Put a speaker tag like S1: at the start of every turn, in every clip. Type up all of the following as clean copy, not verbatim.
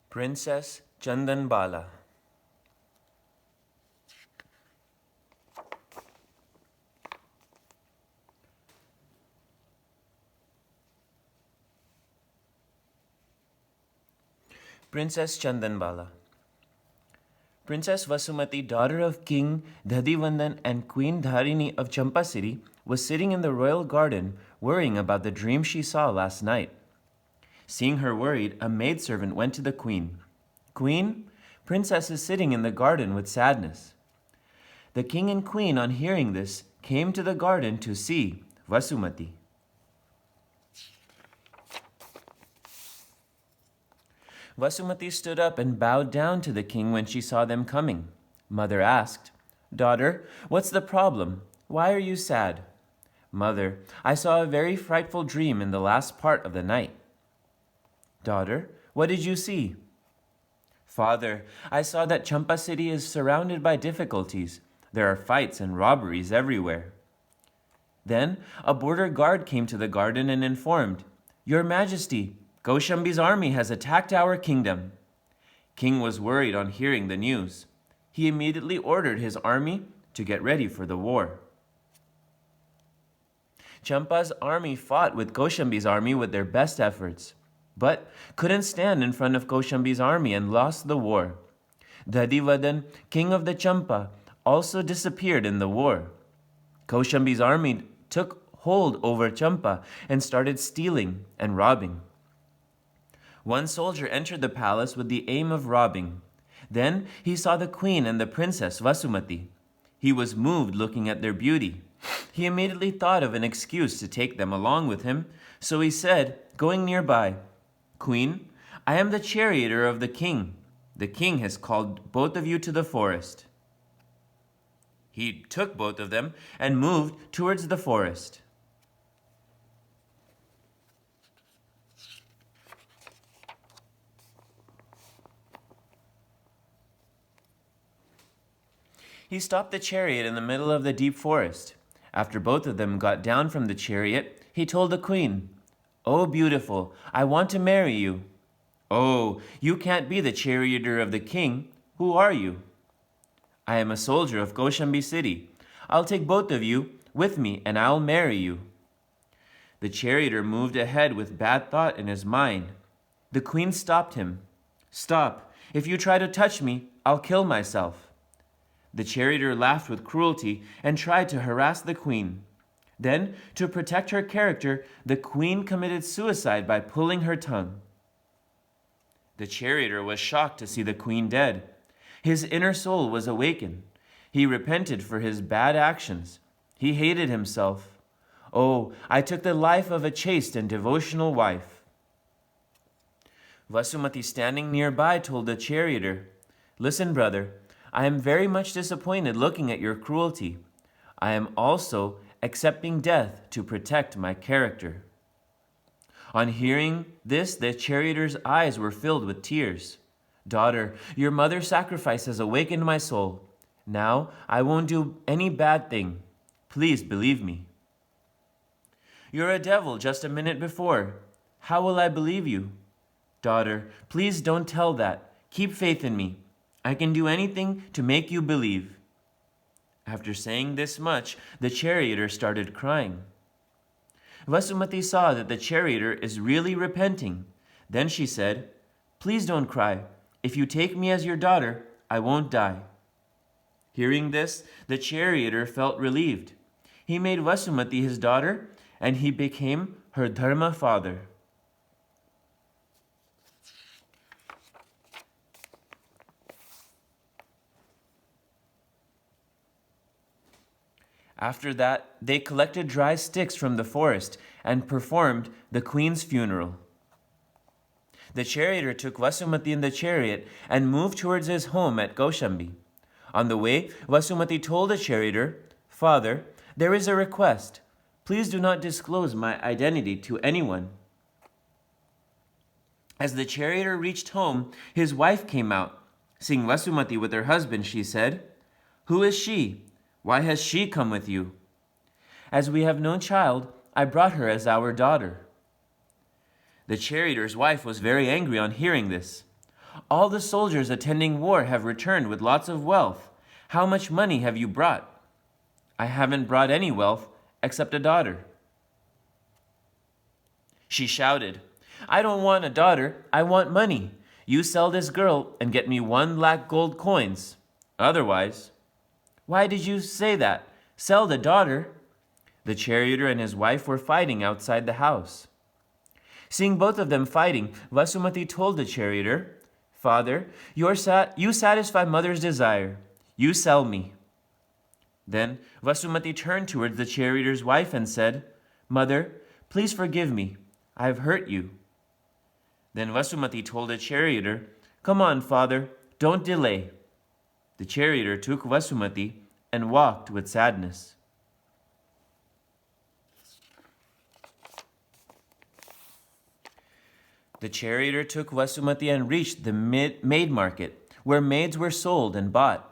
S1: Princess Chandanbala. Princess Chandanbala. Princess Vasumati, daughter of King Dhadivandan and Queen Dharini of Champasiri, was sitting in the royal garden worrying about the dream she saw last night. Seeing her worried, a maidservant went to the queen. "Queen, Princess is sitting in the garden with sadness." The king and queen, on hearing this, came to the garden to see Vasumati. Vasumati stood up and bowed down to the king when she saw them coming. Mother asked, "Daughter, what's the problem? Why are you sad?" "Mother, I saw a very frightful dream in the last part of the night." "Daughter, what did you see?" "Father, I saw that Champasiri is surrounded by difficulties. There are fights and robberies everywhere." Then a border guard came to the garden and informed, "Your Majesty, Kaushambi's army has attacked our kingdom." King was worried on hearing the news. He immediately ordered his army to get ready for the war. Champa's army fought with Kaushambi's army with their best efforts, but couldn't stand in front of Kaushambi's army and lost the war. Dhadivadan, king of the Champa, also disappeared in the war. Kaushambi's army took hold over Champa and started stealing and robbing. One soldier entered the palace with the aim of robbing. Then he saw the queen and the princess Vasumati. He was moved looking at their beauty. He immediately thought of an excuse to take them along with him, so he said, going nearby, "Queen, I am the charioteer of the king. The king has called both of you to the forest." He took both of them and moved towards the forest. He stopped the chariot in the middle of the deep forest. After both of them got down from the chariot, he told the queen, "Oh, beautiful, I want to marry you." "Oh, you can't be the charioteer of the king. Who are you?" "I am a soldier of Kaushambi city. I'll take both of you with me and I'll marry you." The charioteer moved ahead with bad thought in his mind. The queen stopped him. "Stop. If you try to touch me, I'll kill myself." The charioteer laughed with cruelty and tried to harass the queen. Then, to protect her character, the queen committed suicide by pulling her tongue. The charioteer was shocked to see the queen dead. His inner soul was awakened. He repented for his bad actions. He hated himself. "Oh, I took the life of a chaste and devotional wife." Vasumati, standing nearby, told the charioteer, "Listen, brother, I am very much disappointed looking at your cruelty. I am also accepting death to protect my character." On hearing this, the charioteer's eyes were filled with tears. "Daughter, your mother's sacrifice has awakened my soul. Now I won't do any bad thing. Please believe me." "You're a devil just a minute before. How will I believe you?" "Daughter, please don't tell that. Keep faith in me. I can do anything to make you believe." After saying this much, the charioteer started crying. Vasumati saw that the charioteer is really repenting. Then she said, "Please don't cry. If you take me as your daughter, I won't die." Hearing this, the charioteer felt relieved. He made Vasumati his daughter, and he became her dharma father. After that, they collected dry sticks from the forest and performed the queen's funeral. The charioteer took Vasumati in the chariot and moved towards his home at Kaushambi. On the way, Vasumati told the charioteer, "Father, there is a request. Please do not disclose my identity to anyone." As the charioteer reached home, his wife came out. Seeing Vasumati with her husband, she said, "Who is she? Why has she come with you?" "As we have no child, I brought her as our daughter." The charioteer's wife was very angry on hearing this. All the soldiers attending war have returned with lots of wealth. How much money have you brought? I haven't brought any wealth except a daughter. She shouted, I don't want a daughter, I want money. You sell this girl and get me 1 lakh gold coins. Otherwise, why did you say that? Sell the daughter. The charioteer and his wife were fighting outside the house. Seeing both of them fighting, Vasumati told the charioteer, Father, you satisfy mother's desire. You sell me. Then Vasumati turned towards the charioteer's wife and said, Mother, please forgive me. I have hurt you. Then Vasumati told the charioteer, Come on, father, don't delay. The charioteer took Vasumati and walked with sadness. The charioteer took Vasumati and reached the maid market, where maids were sold and bought.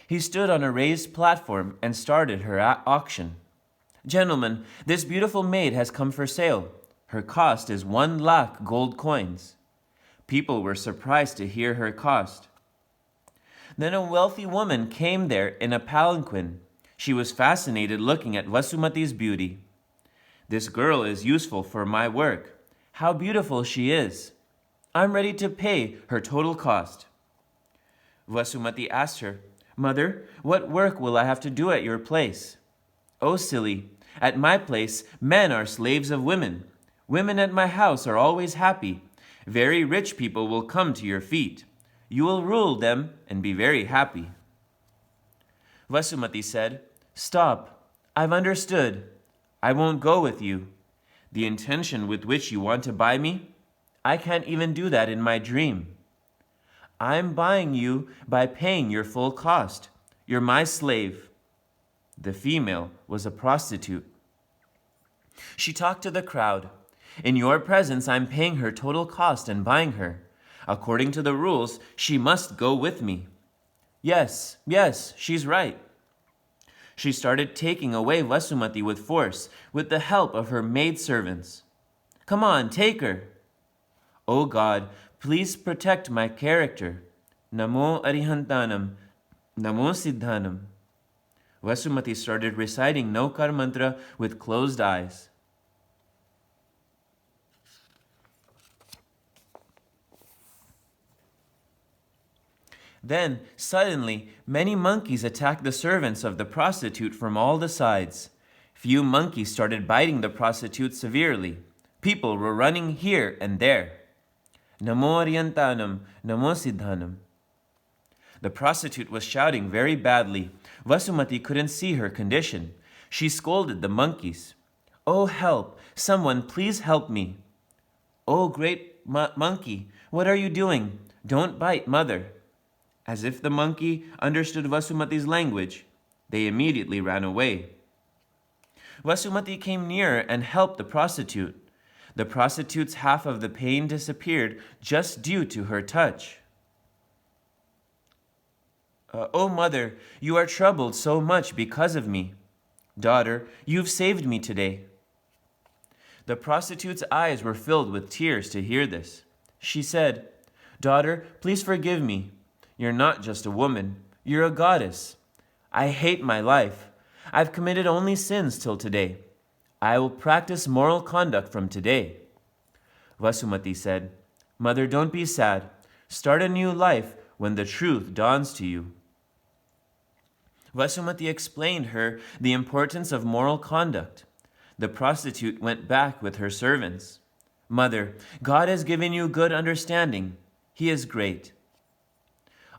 S1: He stood on a raised platform and started her auction. Gentlemen, this beautiful maid has come for sale. Her cost is 1 lakh gold coins. People were surprised to hear her cost. Then a wealthy woman came there in a palanquin. She was fascinated looking at Vasumati's beauty. This girl is useful for my work. How beautiful she is. I'm ready to pay her total cost. Vasumati asked her, Mother, what work will I have to do at your place? Oh, silly, at my place, men are slaves of women. Women at my house are always happy. Very rich people will come to your feet. You will rule them and be very happy. Vasumati said, Stop, I've understood. I won't go with you. The intention with which you want to buy me, I can't even do that in my dream. I'm buying you by paying your full cost. You're my slave. The female was a prostitute. She talked to the crowd. In your presence, I'm paying her total cost and buying her. According to the rules, she must go with me. Yes, she's right. She started taking away Vasumati with force, with the help of her maidservants. Come on, take her. O God, please protect my character. Namo Arihantanam, Namo Siddhanam. Vasumati started reciting Naukar mantra with closed eyes. Then, suddenly, many monkeys attacked the servants of the prostitute from all the sides. Few monkeys started biting the prostitute severely. People were running here and there. Namo Ariyantanam, Namo Siddhanam. The prostitute was shouting very badly. Vasumati couldn't see her condition. She scolded the monkeys. Oh, help! Someone please help me. Oh, great monkey, what are you doing? Don't bite, mother. As if the monkey understood Vasumati's language, they immediately ran away. Vasumati came nearer and helped the prostitute. The prostitute's half of the pain disappeared just due to her touch. Oh, mother, you are troubled so much because of me. Daughter, you've saved me today. The prostitute's eyes were filled with tears to hear this. She said, Daughter, please forgive me. You're not just a woman, you're a goddess. I hate my life. I've committed only sins till today. I will practice moral conduct from today. Vasumati said, Mother, don't be sad. Start a new life when the truth dawns to you. Vasumati explained her the importance of moral conduct. The prostitute went back with her servants. Mother, God has given you good understanding. He is great.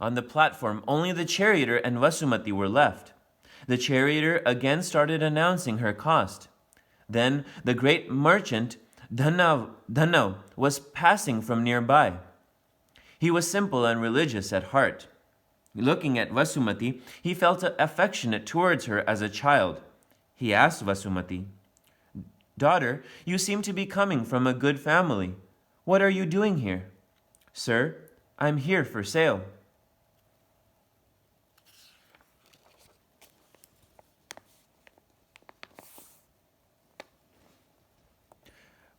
S1: On the platform, only the charioteer and Vasumati were left. The charioteer again started announcing her cost. Then the great merchant Dhanav was passing from nearby. He was simple and religious at heart. Looking at Vasumati, he felt affectionate towards her as a child. He asked Vasumati, Daughter, you seem to be coming from a good family. What are you doing here? Sir, I'm here for sale.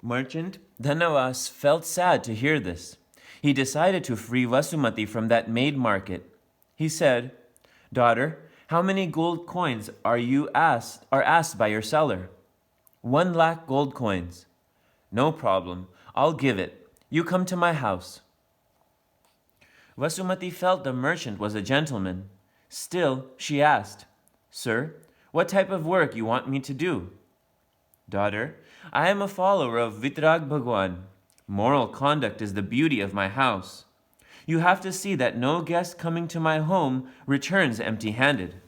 S1: Merchant Dhanavas felt sad to hear this. He decided to free Vasumati from that maid market. He said, "Daughter, how many gold coins are asked by your seller?" 1 lakh gold coins. "No problem. I'll give it. You come to my house." Vasumati felt the merchant was a gentleman. Still, she asked, "Sir, what type of work you want me to do?" "Daughter, I am a follower of Vitrag Bhagwan. Moral conduct is the beauty of my house. You have to see that no guest coming to my home returns empty-handed."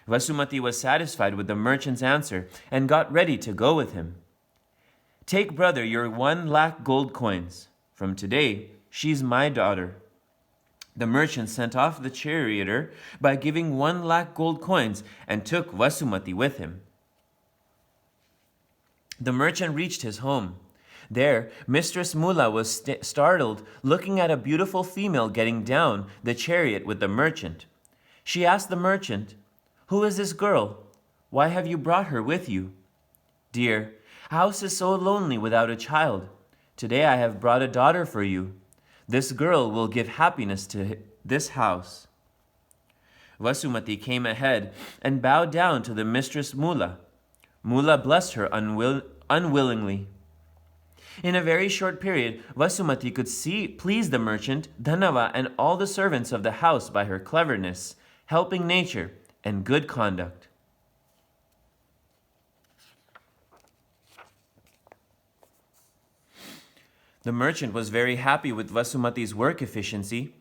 S1: Vasumati was satisfied with the merchant's answer and got ready to go with him. "Take, brother, your 1 lakh gold coins. From today, she's my daughter." The merchant sent off the charioteer by giving 1 lakh gold coins and took Vasumati with him. The merchant reached his home. There, Mistress Mula was startled, looking at a beautiful female getting down the chariot with the merchant. She asked the merchant, "Who is this girl? Why have you brought her with you?" "Dear, house is so lonely without a child. Today I have brought a daughter for you. This girl will give happiness to this house." Vasumati came ahead and bowed down to the Mistress Mula. Mula blessed her unwillingly. In a very short period, Vasumati could please the merchant, Dhanava, and all the servants of the house by her cleverness, helping nature, and good conduct. The merchant was very happy with Vasumati's work efficiency.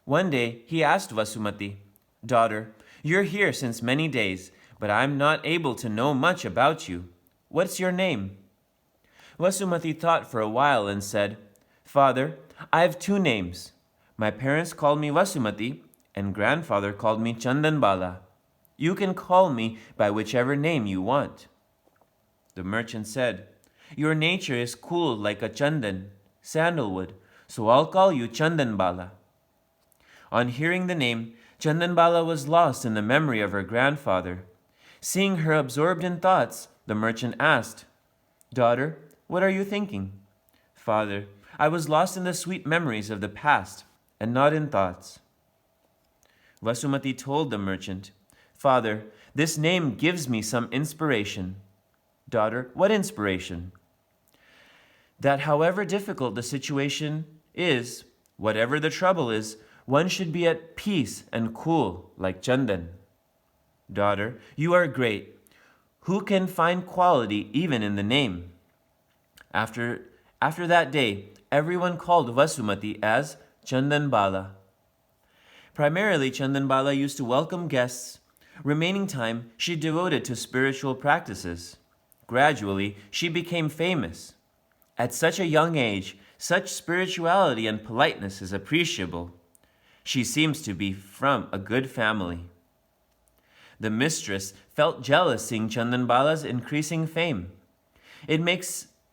S1: One day, he asked Vasumati, "Daughter, you're here since many days, but I'm not able to know much about you. What's your name?" Vasumati thought for a while and said, "Father, I have 2 names. My parents called me Vasumati, and grandfather called me Chandanbala. You can call me by whichever name you want." The merchant said, "Your nature is cool like a chandan, sandalwood, so I'll call you Chandanbala." On hearing the name, Chandanbala was lost in the memory of her grandfather. Seeing her absorbed in thoughts, the merchant asked, "Daughter, what are you thinking?" "Father, I was lost in the sweet memories of the past and not in thoughts." Vasumati told the merchant, "Father, this name gives me some inspiration." "Daughter, what inspiration?" "That however difficult the situation is, whatever the trouble is, one should be at peace and cool like Chandan." "Daughter, you are great. Who can find quality even in the name?" After that day, everyone called Vasumati as Chandanbala. Primarily, Chandanbala used to welcome guests. Remaining time, she devoted to spiritual practices. Gradually, she became famous. At such a young age, such spirituality and politeness is appreciable. She seems to be from a good family. The mistress felt jealous seeing Chandanbala's increasing fame.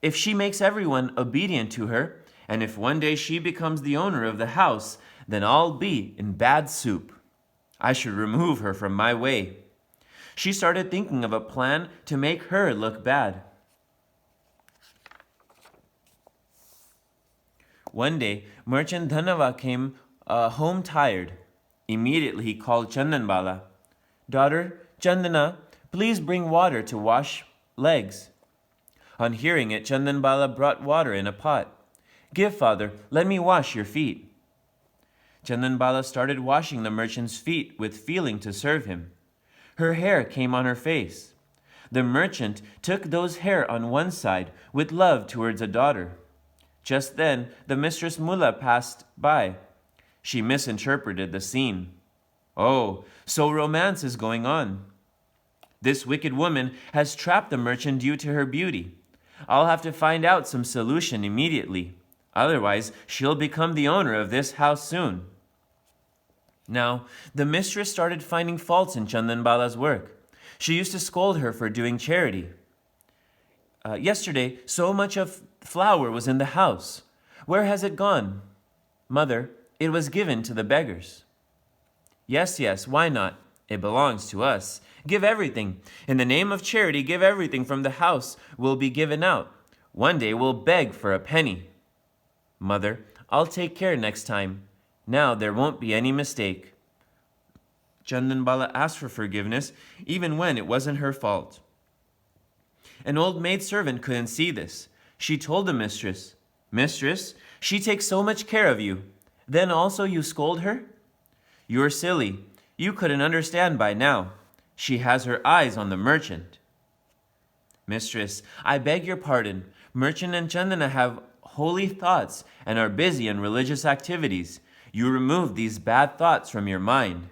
S1: If she makes everyone obedient to her, and if one day she becomes the owner of the house, then I'll be in bad soup. I should remove her from my way. She started thinking of a plan to make her look bad. One day, merchant Dhanava came home tired. Immediately he called Chandanbala. "Daughter, Chandana, please bring water to wash legs." On hearing it, Chandanbala brought water in a pot. "Give, father, let me wash your feet." Chandanbala started washing the merchant's feet with feeling to serve him. Her hair came on her face. The merchant took those hair on one side with love towards a daughter. Just then, the mistress Mula passed by. She misinterpreted the scene. "Oh, so romance is going on. This wicked woman has trapped the merchant due to her beauty. I'll have to find out some solution immediately. Otherwise, she'll become the owner of this house soon." Now, the mistress started finding faults in Chandanbala's work. She used to scold her for doing charity. "Yesterday, so much of flour was in the house. Where has it gone?" "Mother, it was given to the beggars." Yes, why not? It belongs to us. Give everything. In the name of charity, give everything from the house will be given out. One day we'll beg for a penny." "Mother, I'll take care next time. Now there won't be any mistake." Chandanbala asked for forgiveness, even when it wasn't her fault. An old maidservant couldn't see this. She told the mistress, "Mistress, she takes so much care of you. Then also you scold her? You're silly. You couldn't understand by now. She has her eyes on the merchant." "Mistress, I beg your pardon. Merchant and Chandana have holy thoughts and are busy in religious activities. You remove these bad thoughts from your mind."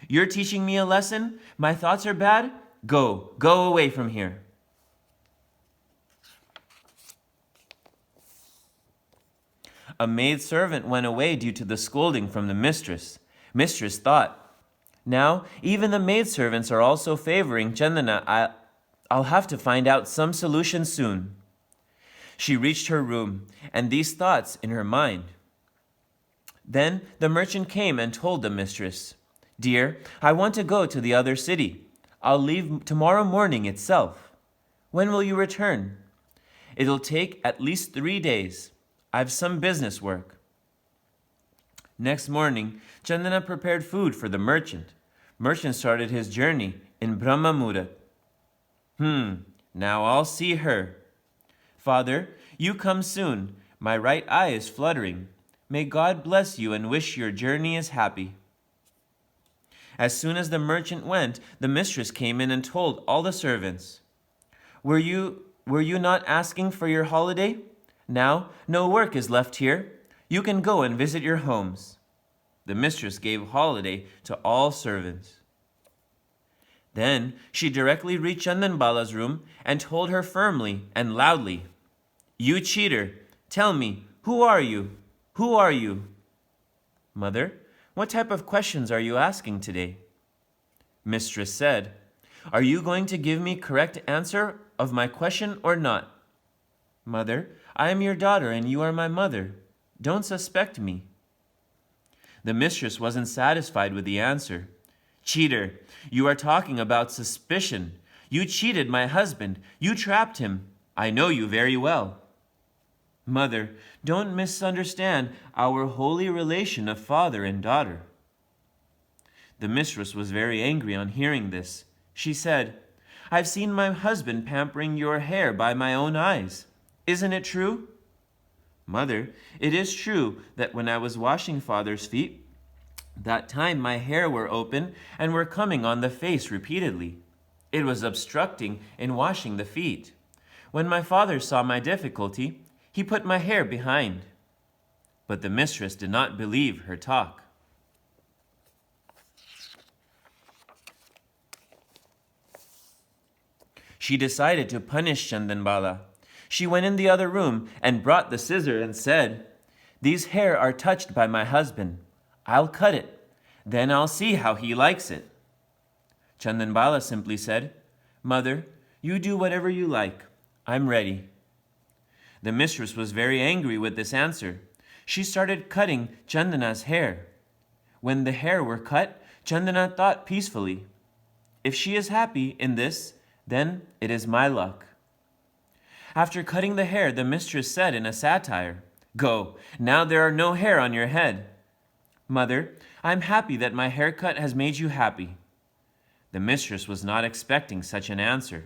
S1: "You're teaching me a lesson? My thoughts are bad? Go away from here." A maidservant went away due to the scolding from the mistress. Mistress thought, "Now, even the maidservants are also favoring Chandana. I'll have to find out some solution soon." She reached her room, and these thoughts in her mind. Then the merchant came and told the mistress, "Dear, I want to go to the other city. I'll leave tomorrow morning itself. When will you return?" "It'll take at least 3 days. I've some business work." Next morning, Chandana prepared food for the merchant. Merchant started his journey in Brahma Muhurat. Now I'll see her." "Father, you come soon. My right eye is fluttering. May God bless you and wish your journey is happy." As soon as the merchant went, the mistress came in and told all the servants, Were you not asking for your holiday? Now no work is left here. You can go and visit your homes." The mistress gave holiday to all servants. Then she directly reached Chandanbala's room and told her firmly and loudly, "You cheater, tell me, who are you? Who are you?" "Mother, what type of questions are you asking today?" Mistress said, "Are you going to give me correct answer of my question or not?" "Mother, I am your daughter and you are my mother. Don't suspect me." The mistress wasn't satisfied with the answer. "Cheater, you are talking about suspicion. You cheated my husband. You trapped him. I know you very well." "Mother, don't misunderstand our holy relation of father and daughter." The mistress was very angry on hearing this. She said, "I've seen my husband pampering your hair by my own eyes. Isn't it true?" "Mother, it is true that when I was washing father's feet, that time my hair were open and were coming on the face repeatedly. It was obstructing in washing the feet. When my father saw my difficulty, he put my hair behind." But the mistress did not believe her talk. She decided to punish Chandanbala. She went in the other room and brought the scissor and said, "These hair are touched by my husband. I'll cut it. Then I'll see how he likes it." Chandanbala simply said, "Mother, you do whatever you like. I'm ready." The mistress was very angry with this answer. She started cutting Chandana's hair. When the hair were cut, Chandana thought peacefully, "If she is happy in this, then it is my luck." After cutting the hair, the mistress said in a satire, "Go, now there are no hair on your head." "Mother, I'm happy that my haircut has made you happy." The mistress was not expecting such an answer.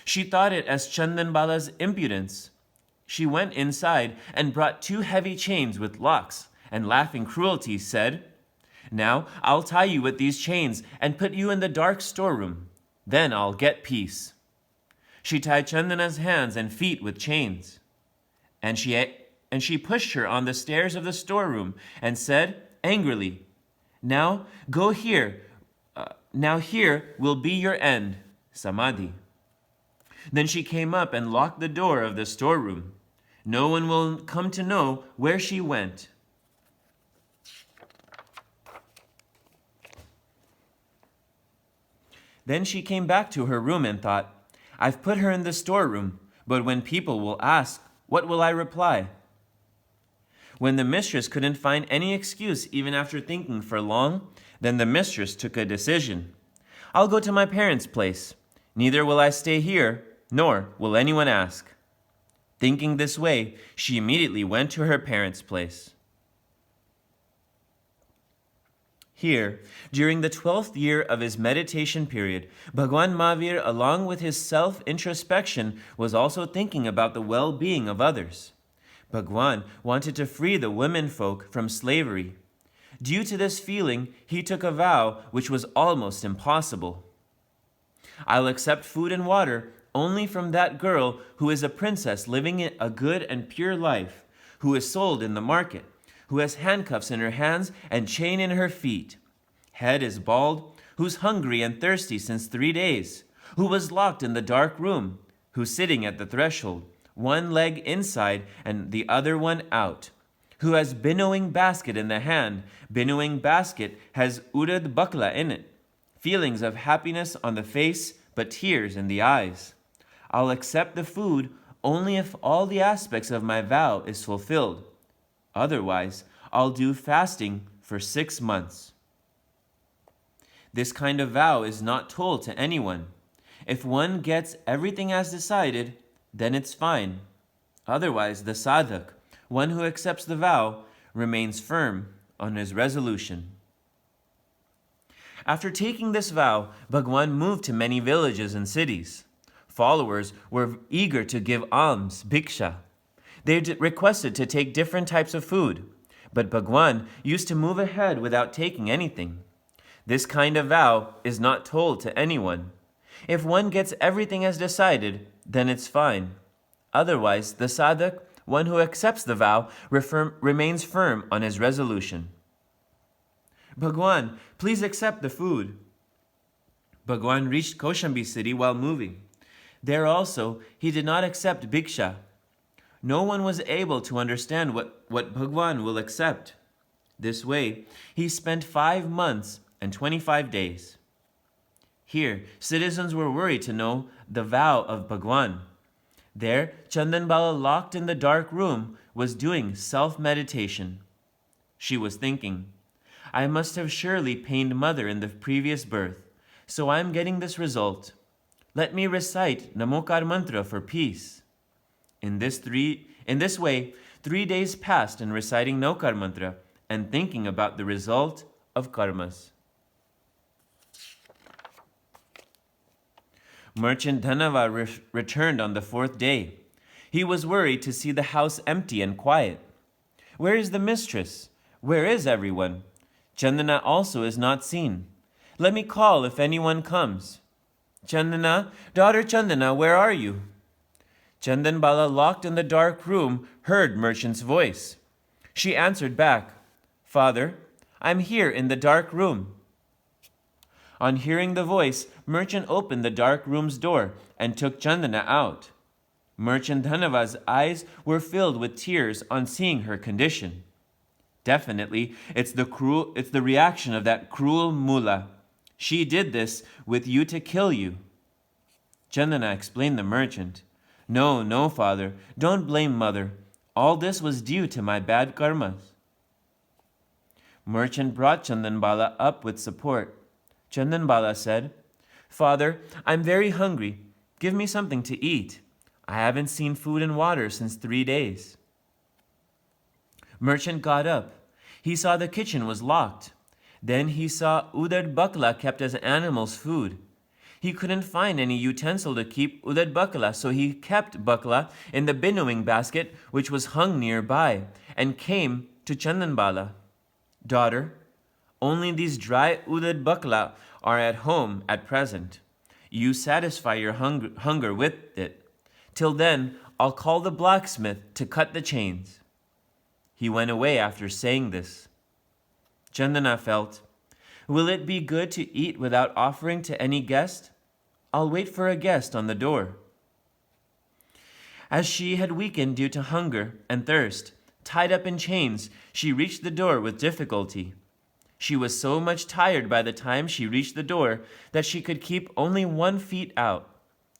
S1: She thought it as Chandanbala's impudence. She went inside and brought 2 heavy chains with locks, and laughing cruelty said, "Now I'll tie you with these chains and put you in the dark storeroom. Then I'll get peace." She tied Chandana's hands and feet with chains, and she pushed her on the stairs of the storeroom and said angrily, "Now go here. Now here will be your end, Samadhi." Then she came up and locked the door of the storeroom. No one will come to know where she went. Then she came back to her room and thought, "I've put her in the storeroom, but when people will ask, what will I reply?" When the mistress couldn't find any excuse even after thinking for long, then the mistress took a decision. "I'll go to my parents' place. Neither will I stay here, nor will anyone ask." Thinking this way, she immediately went to her parents' place. Here, during the 12th year of his meditation period, Bhagwan Mahavir, along with his self-introspection, was also thinking about the well-being of others. Bhagwan wanted to free the women folk from slavery. Due to this feeling, he took a vow which was almost impossible. I'll accept food and water only from that girl who is a princess living a good and pure life, who is sold in the market, who has handcuffs in her hands and chain in her feet, head is bald, who's hungry and thirsty since 3 days, who was locked in the dark room, who's sitting at the threshold, one leg inside and the other one out, who has binnowing basket in the hand, binnowing basket has urad bakla in it, feelings of happiness on the face but tears in the eyes. I'll accept the food only if all the aspects of my vow is fulfilled. Otherwise, I'll do fasting for 6 months. This kind of vow is not told to anyone. If one gets everything as decided, then it's fine. Otherwise, the sadhak, one who accepts the vow, remains firm on his resolution. After taking this vow, Bhagwan moved to many villages and cities. Followers were eager to give alms, bhiksha. They requested to take different types of food, but Bhagwan used to move ahead without taking anything. This kind of vow is not told to anyone. If one gets everything as decided, then it's fine. Otherwise, the sadhak, one who accepts the vow, remains firm on his resolution. Bhagwan, please accept the food. Bhagwan reached Kaushambi city while moving. There also, he did not accept bhiksha. No one was able to understand what Bhagwan will accept. This way, he spent 5 months and 25 days. Here, citizens were worried to know the vow of Bhagwan. There, Chandanbala, locked in the dark room, was doing self-meditation. She was thinking, I must have surely pained mother in the previous birth, so I am getting this result. Let me recite Namokar mantra for peace. In this way, 3 days passed in reciting Namokar mantra and thinking about the result of karmas. Merchant Dhanava returned on the 4th day. He was worried to see the house empty and quiet. Where is the mistress? Where is everyone? Chandana also is not seen. Let me call if anyone comes. Chandana, daughter Chandana, where are you? Chandanbala, locked in the dark room, heard Merchant's voice. She answered back, Father, I'm here in the dark room. On hearing the voice, Merchant opened the dark room's door and took Chandana out. Merchant Dhanava's eyes were filled with tears on seeing her condition. Definitely, it's the reaction of that cruel mullah. She did this with you to kill you. Chandana explained the merchant. No, father, don't blame mother. All this was due to my bad karmas. Merchant brought Chandanbala up with support. Chandanbala said, Father, I'm very hungry. Give me something to eat. I haven't seen food and water since 3 days. Merchant got up. He saw the kitchen was locked. Then he saw udad bakla kept as animal's food. He couldn't find any utensil to keep udad bakla, so he kept bakla in the binnowing basket which was hung nearby, and came to Chandanbala. Daughter, only these dry udad bakla are at home at present. You satisfy your hunger with it. Till then, I'll call the blacksmith to cut the chains. He went away after saying this. Chandana felt, will it be good to eat without offering to any guest? I'll wait for a guest on the door. As she had weakened due to hunger and thirst, tied up in chains, she reached the door with difficulty. She was so much tired by the time she reached the door that she could keep only 1 foot out.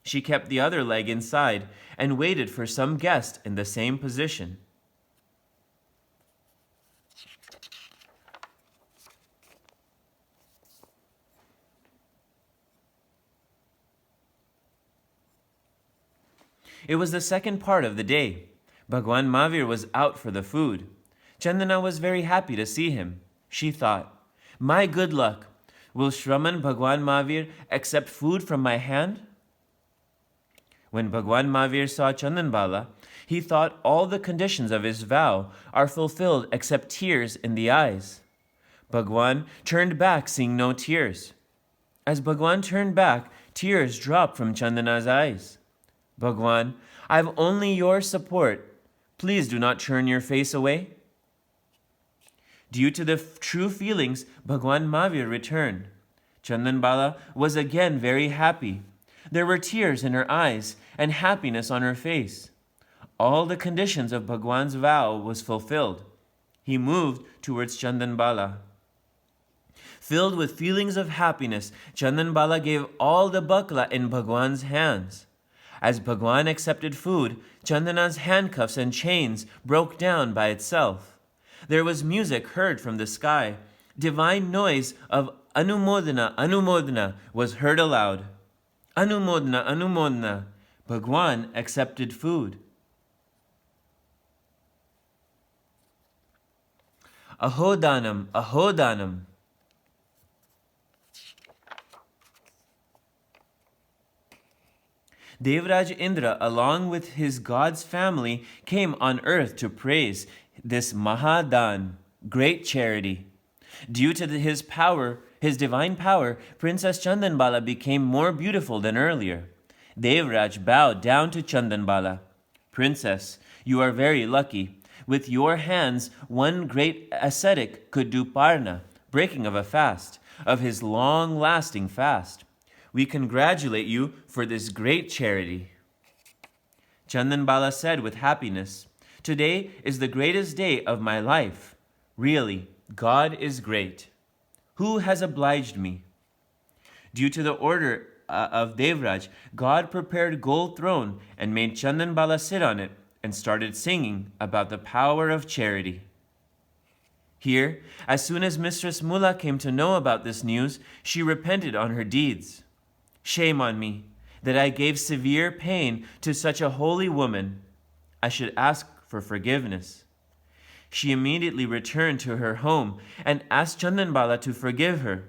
S1: She kept the other leg inside and waited for some guest in the same position. It was the second part of the day. Bhagwan Mahavir was out for the food. Chandana was very happy to see him. She thought, my good luck, will Shraman Bhagwan Mahavir accept food from my hand? When Bhagwan Mahavir saw Chandanbala, he thought all the conditions of his vow are fulfilled except tears in the eyes. Bhagwan turned back, seeing no tears. As Bhagwan turned back, tears dropped from Chandana's eyes. Bhagwan, I have only your support. Please do not turn your face away. Due to the true feelings, Bhagwan Mahavir returned. Chandanbala was again very happy. There were tears in her eyes and happiness on her face. All the conditions of Bhagwan's vow was fulfilled. He moved towards Chandanbala. Filled with feelings of happiness, Chandanbala gave all the bakla in Bhagwan's hands. As Bhagwan accepted food, Chandana's handcuffs and chains broke down by itself. There was music heard from the sky. Divine noise of Anumodana, Anumodana was heard aloud. Anumodana, Anumodana. Bhagwan accepted food. Ahodanam, Ahodanam. Devraj Indra, along with his God's family, came on earth to praise this Mahadan, great charity. Due to his power, his divine power, Princess Chandanbala became more beautiful than earlier. Devraj bowed down to Chandanbala. Princess, you are very lucky. With your hands, one great ascetic could do parna, breaking of a fast, of his long-lasting fast. We congratulate you for this great charity. Chandanbala said with happiness, today is the greatest day of my life. Really, God is great. Who has obliged me? Due to the order of Devraj, God prepared gold throne and made Chandanbala sit on it and started singing about the power of charity. Here, as soon as Mistress Mula came to know about this news, she repented on her deeds. Shame on me, that I gave severe pain to such a holy woman. I should ask for forgiveness. She immediately returned to her home and asked Chandanbala to forgive her.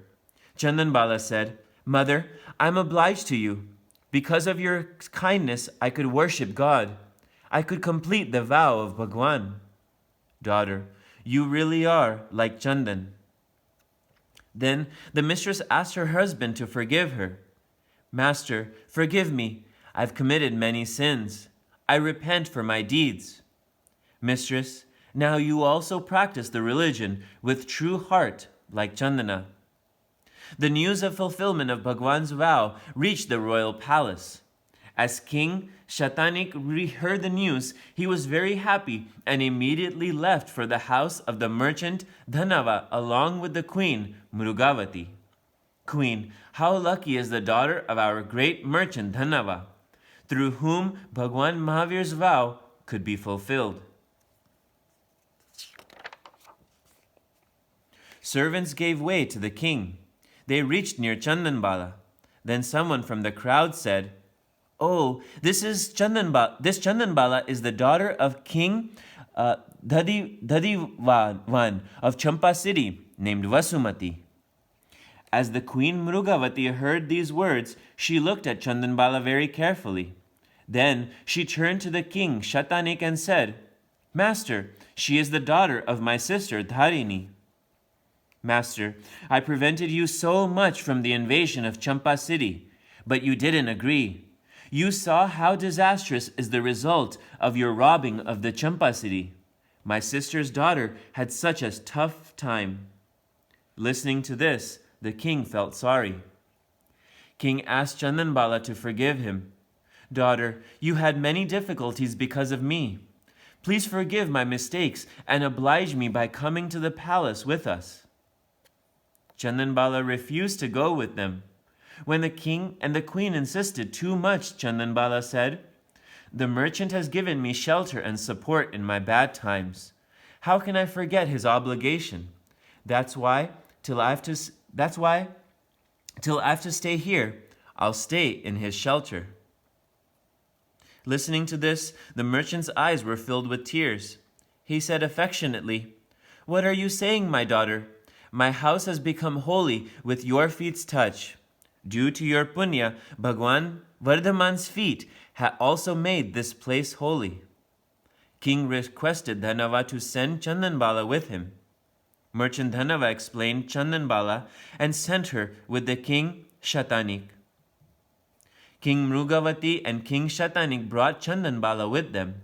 S1: Chandanbala said, Mother, I am obliged to you. Because of your kindness, I could worship God. I could complete the vow of Bhagwan. Daughter, you really are like Chandan. Then the mistress asked her husband to forgive her. Master, forgive me. I've committed many sins. I repent for my deeds. Mistress, now you also practice the religion with true heart like Chandana. The news of fulfillment of Bhagwan's vow reached the royal palace. As King Shatanik heard the news, he was very happy and immediately left for the house of the merchant Dhanava along with the queen Mrugavati. Queen, how lucky is the daughter of our great merchant Dhanava, through whom Bhagwan Mahavir's vow could be fulfilled. Servants gave way to the king. They reached near Chandanbala. Then someone from the crowd said, Oh, this Chandanbala is the daughter of King Dadivan of Champa city, named Vasumati. As the queen Mrugavati heard these words, she looked at Chandanbala very carefully. Then she turned to the king Shatanik and said, Master, she is the daughter of my sister Dharini. Master, I prevented you so much from the invasion of Champa city, but you didn't agree. You saw how disastrous is the result of your robbing of the Champa city. My sister's daughter had such a tough time. Listening to this, the king felt sorry. King asked Chandanbala to forgive him. Daughter, you had many difficulties because of me. Please forgive my mistakes and oblige me by coming to the palace with us. Chandanbala refused to go with them. When the king and the queen insisted too much, Chandanbala said, The merchant has given me shelter and support in my bad times. How can I forget his obligation? That's why, till I have to stay here, I'll stay in his shelter. Listening to this, the merchant's eyes were filled with tears. He said affectionately, "What are you saying, my daughter? My house has become holy with your feet's touch. Due to your punya, Bhagwan Vardhaman's feet also made this place holy." King requested Dhanava to send Chandanbala with him. Merchant Dhanava explained Chandanbala and sent her with the king Shatanik. King Mrugavati and King Shatanik brought Chandanbala with them.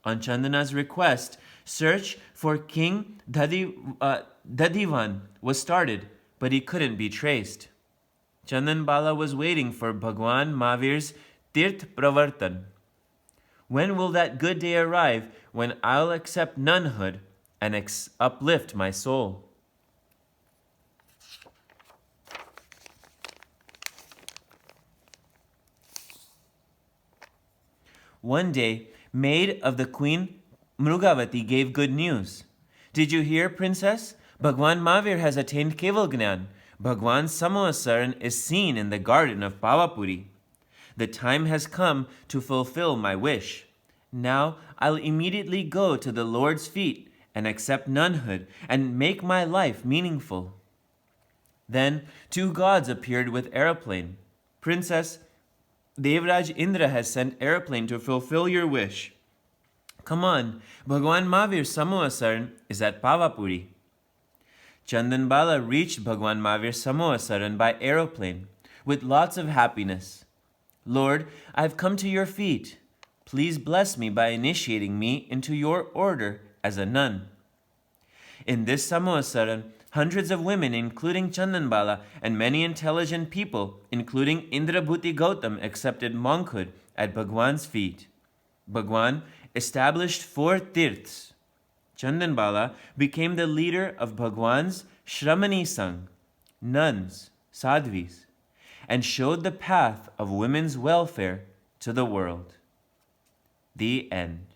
S1: On Chandana's request, search for King Dadivan was started, but he couldn't be traced. Chandanbala was waiting for Bhagwan Mahavir's Tirth Pravartan. When will that good day arrive when I'll accept nunhood and uplift my soul? One day, maid of the queen Mrugavati gave good news. "Did you hear, princess? Bhagwan Mahavir has attained Kevalgnan. Bhagwan Samoasaran is seen in the garden of Pavapuri. The time has come to fulfill my wish. Now I'll immediately go to the Lord's feet and accept nunhood and make my life meaningful." Then 2 gods appeared with aeroplane. "Princess, Devraj Indra has sent aeroplane to fulfill your wish. Come on, Bhagwan Mahavir Samoasaran is at Pavapuri." Chandanbala reached Bhagwan Mahavir Samoasaran by aeroplane with lots of happiness. "Lord, I've come to your feet. Please bless me by initiating me into your order as a nun." In this Samoasaran, hundreds of women, including Chandanbala, and many intelligent people, including Indrabhuti Gautam, accepted monkhood at Bhagwan's feet. Bhagwan established 4 tirths. Chandanbala became the leader of Bhagwan's Shramani Sangh, nuns, sadhvis, and showed the path of women's welfare to the world. The end.